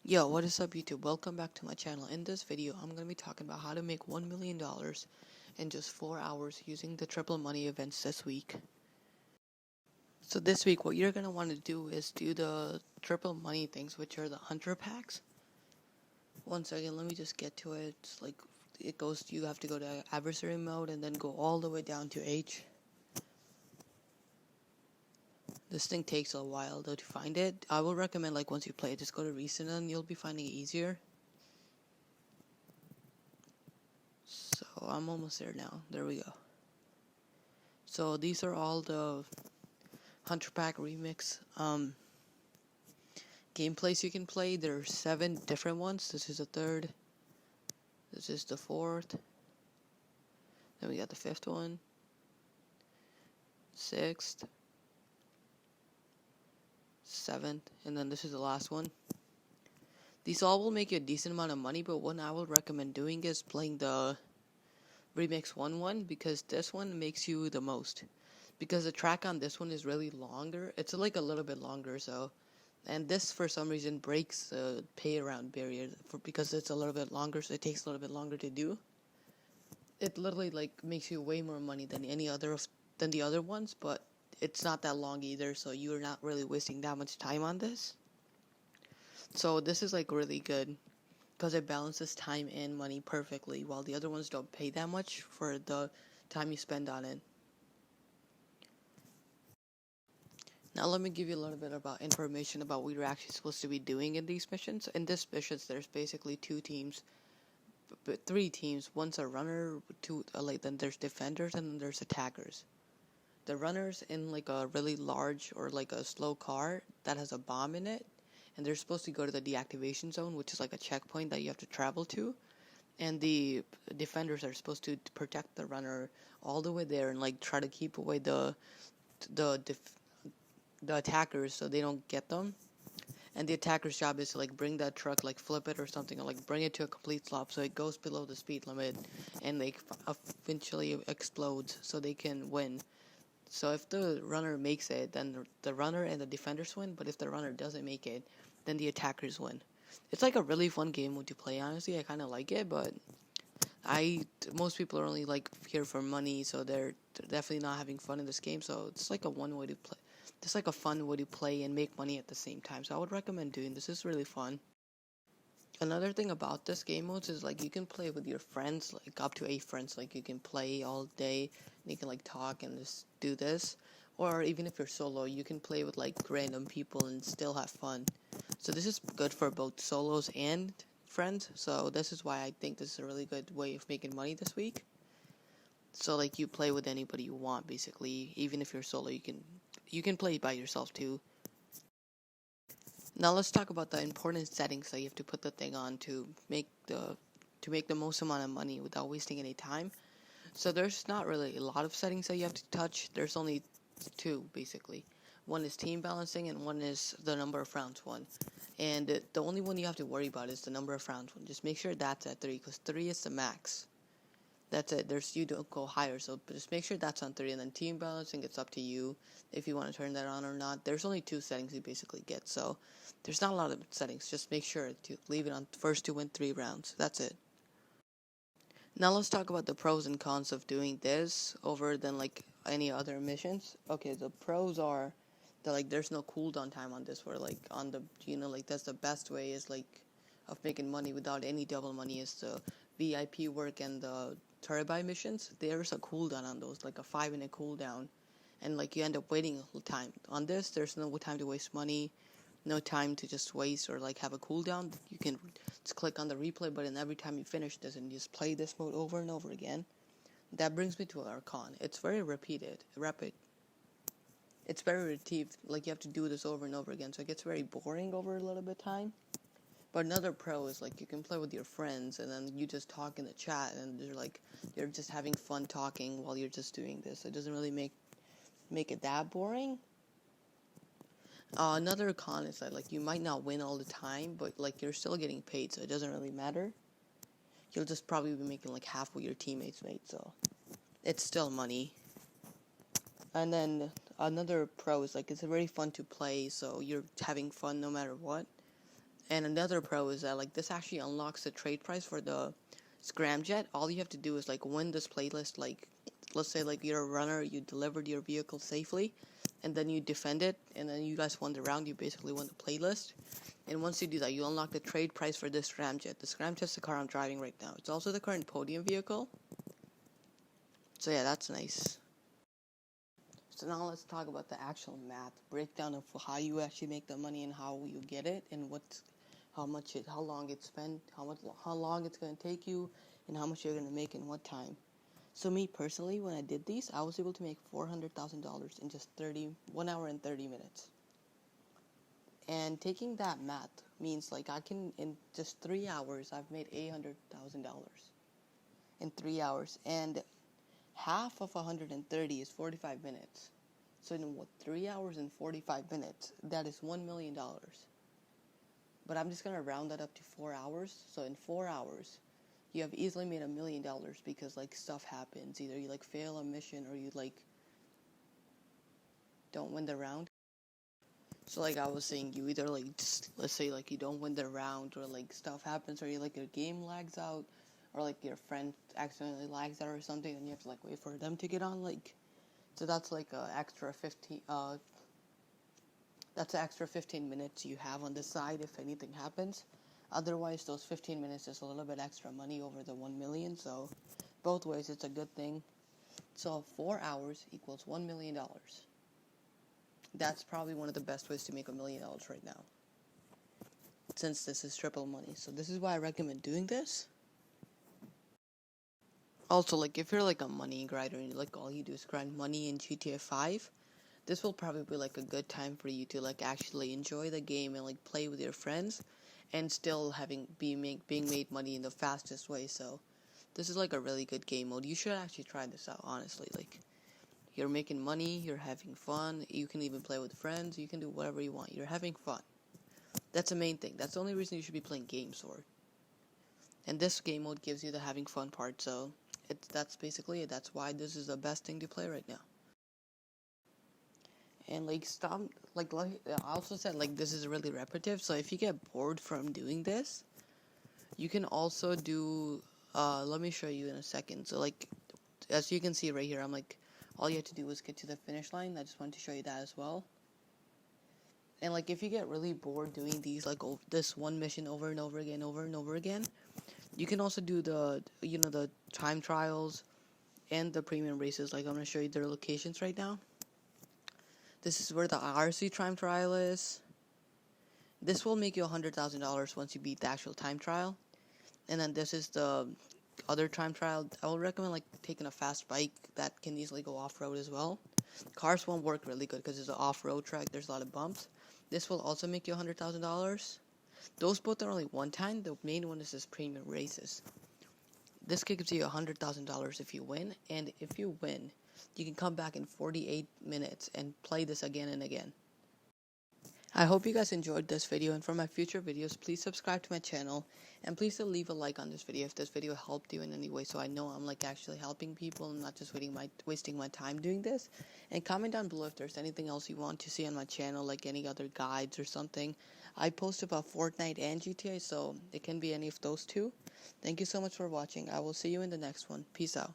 Yo, what is up YouTube? Welcome back to my channel. In this video, I'm going to be talking about how to make $1 million in just 4 hours using the triple money events this week. So this week, what you're going to want to do is do the triple money things, which are the hunter packs. One second, let me just get to it. It's like, you have to go to adversary mode and then go all the way down to H. This thing takes a while though to find it. I will recommend, like, once you play it, just go to recent and you'll be finding it easier. So I'm almost there now. There we go. So these are all the Hunter Pack Remix gameplays you can play. There are 7 different ones. This is the 3rd. This is the 4th. Then we got the 5th one. 6th. 7th. And then this is the last one. These all will make you a decent amount of money, but what I will recommend doing is playing the Remix 1 because this one makes you the most. Because the track on this one is really longer. It's like a little bit longer, so. And this, for some reason, breaks the pay around barrier because it's a little bit longer, so it takes a little bit longer to do. It literally like makes you way more money than the other ones, but it's not that long either, so you're not really wasting that much time on this. So this is like really good because it balances time and money perfectly, while the other ones don't pay that much for the time you spend on it. Now let me give you a little bit about information about what you're actually supposed to be doing in these missions. In this missions, there's basically 2 teams, but 3 teams. One's a runner, then there's defenders, and then there's attackers. The runner's in like a really large or like a slow car that has a bomb in it, and they're supposed to go to the deactivation zone, which is like a checkpoint that you have to travel to. And the defenders are supposed to protect the runner all the way there and like try to keep away the attackers so they don't get them. And the attacker's job is to like bring that truck, like flip it or something, or like bring it to a complete stop so it goes below the speed limit and like eventually explodes so they can win. So if the runner makes it, then the runner and the defenders win, but if the runner doesn't make it, then the attackers win. It's like a really fun game to play, honestly. I kind of like it, but most people are only like here for money, so they're definitely not having fun in this game. So it's like a one way to play. It's like a fun way to play and make money at the same time. So I would recommend doing this. It's really fun. Another thing about this game modes is like you can play with your friends, like up to 8 friends. Like you can play all day and you can like talk and just do this. Or even if you're solo, you can play with like random people and still have fun. So this is good for both solos and friends. So this is why I think this is a really good way of making money this week. So like you play with anybody you want basically. Even if you're solo, you can play by yourself too. Now let's talk about the important settings that you have to put the thing on to make the most amount of money without wasting any time. So there's not really a lot of settings that you have to touch. There's only 2 basically. One is team balancing and one is the number of rounds won. And the only one you have to worry about is the number of rounds won. Just make sure that's at 3 because 3 is the max. That's it. You don't go higher, so just make sure that's on 3, and then team balancing, it's up to you if you want to turn that on or not. There's only 2 settings you basically get, so there's not a lot of settings. Just make sure to leave it on first to win 3 rounds. That's it. Now let's talk about the pros and cons of doing this over than like any other missions. Okay, the pros are that like there's no cooldown time on this, where like on the like that's the best way is like of making money without any double money is the VIP work and the turbo missions. There's a cooldown on those, like a 5-minute cooldown, and like you end up waiting time. On this, there's no time to waste money, no time to just waste or like have a cooldown. You can just click on the replay button every time you finish this and just play this mode over and over again. That brings me to our con. It's very rapid. It's very repetitive, like you have to do this over and over again, so it gets very boring over a little bit of time. But another pro is like you can play with your friends and then you just talk in the chat and you're just having fun talking while you're just doing this. It doesn't really make it that boring. Another con is that like you might not win all the time, but like you're still getting paid, so it doesn't really matter. You'll just probably be making like half what your teammates made, so it's still money. And then another pro is like it's very fun to play, so you're having fun no matter what. And another pro is that like this actually unlocks the trade price for the scramjet. All you have to do is like win this playlist. Like, let's say like you're a runner, you delivered your vehicle safely, and then you defend it, and then you guys won the round. You basically won the playlist. And once you do that, you unlock the trade price for this scramjet. The scramjet's the car I'm driving right now. It's also the current podium vehicle. So yeah, that's nice. So now let's talk about the actual math breakdown of how you actually make the money and how you get it, and how long it's going to take you, and how much you're going to make in what time. So me personally, when I did these, I was able to make $400,000 in just 1 hour and 30 minutes. And taking that math means like I can, in just 3 hours, I've made $800,000 in 3 hours. And half of 130 is 45 minutes. So in 3 hours and 45 minutes, that is $1 million. But I'm just going to round that up to 4 hours. So in 4 hours, you have easily made $1 million because like stuff happens. Either you like fail a mission or you like don't win the round. So like I was saying, you either like let's say like you don't win the round, or like stuff happens, or you like your game lags out, or like your friend accidentally lags out or something, and you have to like wait for them to get on. Like, so that's like extra 15. That's an extra 15 minutes you have on the side if anything happens. Otherwise, those 15 minutes is a little bit extra money over the 1 million. So both ways, it's a good thing. So 4 hours equals $1 million. That's probably one of the best ways to make $1 million right now, since this is triple money. So this is why I recommend doing this. Also, like if you're like a money grinder and like all you do is grind money in GTA 5, this will probably be like a good time for you to like actually enjoy the game and like play with your friends, and still being made money in the fastest way. So this is like a really good game mode. You should actually try this out, honestly. Like, you're making money, you're having fun, you can even play with friends, you can do whatever you want, you're having fun. That's the main thing. That's the only reason you should be playing games for. And this game mode gives you the having fun part, so that's basically it. That's why this is the best thing to play right now. And like I also said, like this is really repetitive, so if you get bored from doing this, you can also do, let me show you in a second. So like, as you can see right here, I'm like, all you have to do is get to the finish line. I just wanted to show you that as well. And like, if you get really bored doing these, like this one mission over and over again, you can also do the time trials and the premium races. Like, I'm gonna show you their locations right now. This is where the RC time trial is. This will make you $100,000 once you beat the actual time trial. And then this is the other time trial. I would recommend like taking a fast bike that can easily go off-road as well. Cars won't work really good because it's an off-road track. There's a lot of bumps. This will also make you $100,000. Those both are only one time. The main one is this premium races. This gives you $100,000 if you win, and if you win, you can come back in 48 minutes and play this again and again. I hope you guys enjoyed this video, and for my future videos, please subscribe to my channel, and please leave a like on this video if this video helped you in any way, so I know I'm like actually helping people and not just wasting my time doing this. And comment down below if there's anything else you want to see on my channel, like any other guides or something. I post about Fortnite and GTA, so it can be any of those two. Thank you so much for watching. I will see you in the next one. Peace out.